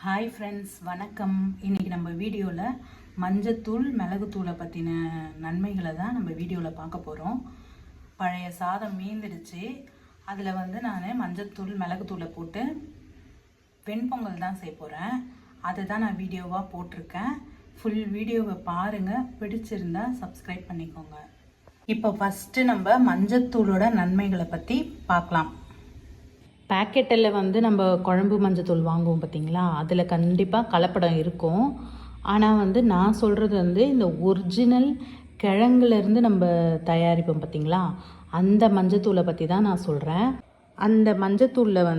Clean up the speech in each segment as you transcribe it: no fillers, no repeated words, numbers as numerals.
Hi friends, வணக்கம். இன்றைக்கி நம்ம வீடியோவில் மஞ்சத்தூள் மிளகுத்தூளை பற்றின நன்மைகளை தான் நம்ம வீடியோவில் பார்க்க போகிறோம். பழைய சாதம் மீந்துடுச்சு. அதில் நான் மஞ்சத்தூள் மிளகுத்தூளை போட்டு வெண்பொங்கல் தான் செய்ய போகிறேன். அதை தான் நான் வீடியோவாக போட்டிருக்கேன். ஃபுல் வீடியோவை பாருங்கள். பிடிச்சிருந்தா சப்ஸ்கிரைப் பண்ணிக்கோங்க. இப்போ ஃபஸ்ட்டு நம்ம மஞ்சத்தூளோட நன்மைகளை பற்றி பார்க்கலாம். பேக்கெட்டில் நம்ம குழம்பு மஞ்சத்தூள் வாங்குவோம் பார்த்திங்களா, அதில் கண்டிப்பாக கலப்படம் இருக்கும். ஆனால் நான் சொல்கிறது இந்த ஒரிஜினல் கிழங்குலேருந்து நம்ம தயாரிப்போம் பார்த்திங்களா, அந்த மஞ்சத்தூளை பற்றி தான் நான் சொல்கிறேன். அந்த மஞ்சத்தூளில்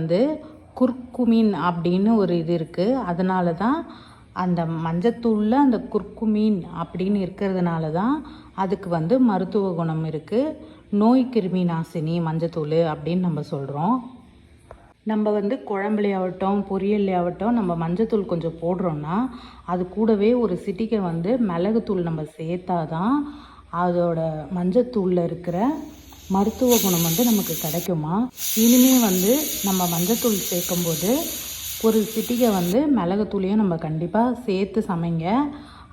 குர்குமின் அப்படின்னு ஒரு இது இருக்குது. அதனால தான் அந்த மஞ்சத்தூளில் அந்த குர்குமின் அப்படின்னு இருக்கிறதுனால தான் அதுக்கு மருத்துவ குணம் இருக்குது. நோய் கிருமி நாசினி மஞ்சத்தூள் அப்படின்னு நம்ம சொல்கிறோம். நம்ம குழம்புலையாகட்டும் பொரியல்லையாகட்டும் நம்ம மஞ்சத்தூள் கொஞ்சம் போடுறோன்னா அது கூடவே ஒரு சிட்டிகை மிளகுத்தூள் நம்ம சேர்த்தா தான் அதோட மஞ்சத்தூளில் இருக்கிற மருத்துவ குணம் நமக்கு கிடைக்குமா. இனிமே நம்ம மஞ்சத்தூள் சேர்க்கும்போது ஒரு சிட்டிகை மிளகுத்தூளையும் நம்ம கண்டிப்பாக சேர்த்து சமைங்க.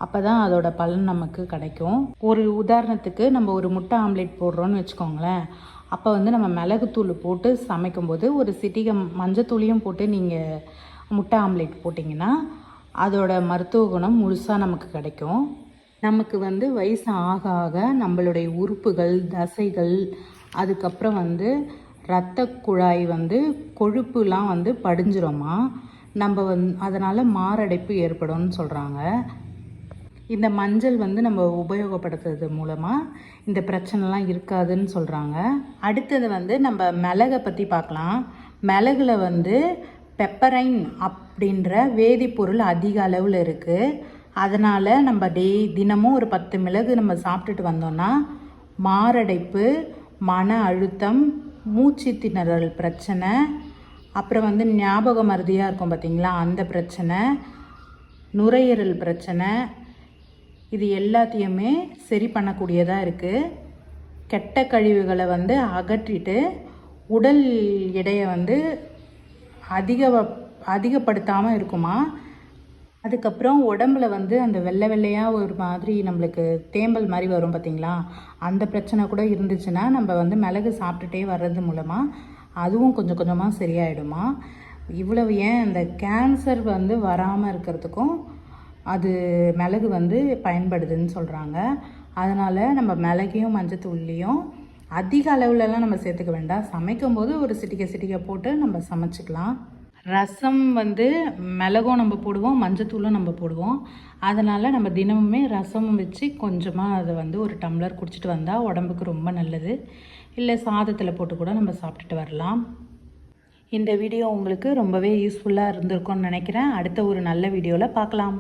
அப்போ தான் அதோட பலன் நமக்கு கிடைக்கும். ஒரு உதாரணத்துக்கு நம்ம ஒரு முட்டை ஆம்லேட் போடுறோன்னு வச்சுக்கோங்களேன். அப்போ நம்ம மிளகுத்தூள் போட்டு சமைக்கும்போது ஒரு சிட்டிகை மஞ்சத்தூளையும் போட்டு நீங்கள் முட்டை ஆம்லேட் போட்டிங்கன்னா அதோட மருத்துவ குணம் முழுசாக நமக்கு கிடைக்கும். நமக்கு வயசு ஆக ஆக நம்மளுடைய உறுப்புகள், தசைகள், அதுக்கப்புறம் இரத்த குழாய் கொழுப்புலாம் படிஞ்சிரோமா. நம்ம அதனால் மாரடைப்பு ஏற்படும்னு சொல்கிறாங்க. இந்த மஞ்சள் நம்ம உபயோகப்படுத்துறது மூலமாக இந்த பிரச்சனைலாம் இருக்காதுன்னு சொல்கிறாங்க. அடுத்தது நம்ம மிளகை பற்றி பார்க்கலாம். மிளகுல பெப்பரைன் அப்படின்ற வேதிப்பொருள் அதிக அளவில் இருக்குது. அதனால் நம்ம தினமும் ஒரு 10 மிளகு நம்ம சாப்பிட்டுட்டு வந்தோம்னா மாரடைப்பு, மன அழுத்தம், மூச்சு திணறல் பிரச்சனை, அப்புறம் ஞாபக மறதியாக இருக்கும் பார்த்திங்களா, அந்த பிரச்சனை, நுரையீரல் பிரச்சனை, இது எல்லாத்தையுமே சரி பண்ணக்கூடியதாக இருக்குது. கெட்ட கழிவுகளை அகற்றிட்டு உடல் எடையை அதிகப்படுத்தாமல் இருக்குமா. அதுக்கப்புறம் உடம்புல அந்த வெள்ளை வெள்ளையாக ஒரு மாதிரி நம்மளுக்கு தேம்பல் மாதிரி வரும் பார்த்திங்களா, அந்த பிரச்சனை கூட இருந்துச்சுன்னா நம்ம மிளகு சாப்பிட்டுட்டே வர்றது மூலமாக அதுவும் கொஞ்சம் கொஞ்சமாக சரியாயிடுமா. இவ்வளவு ஏன் அந்த கேன்சர் வராமல் இருக்கிறதுக்கும் அது மிளகு பயன்படுதுன்னு சொல்கிறாங்க. அதனால் நம்ம மிளகையும் மஞ்சத்தூள்லையும் அதிக அளவுலலாம் நம்ம சேர்த்துக்க வேண்டாம். சமைக்கும்போது ஒரு சிட்டிகை போட்டு நம்ம சமைச்சிக்கலாம். ரசம் மிளகும் நம்ம போடுவோம், மஞ்சத்தூளும் நம்ம போடுவோம். அதனால் நம்ம தினமுமே ரசமும் வச்சு கொஞ்சமாக அதை ஒரு டம்ளர் குடிச்சிட்டு வந்தால் உடம்புக்கு ரொம்ப நல்லது. இல்லை சாதத்தில் போட்டு கூட நம்ம சாப்பிட்டுட்டு வரலாம். இந்த வீடியோ உங்களுக்கு ரொம்பவே யூஸ்ஃபுல்லாக இருந்திருக்கும்னு நினைக்கிறேன். அடுத்த ஒரு நல்ல வீடியோவில் பார்க்கலாம்.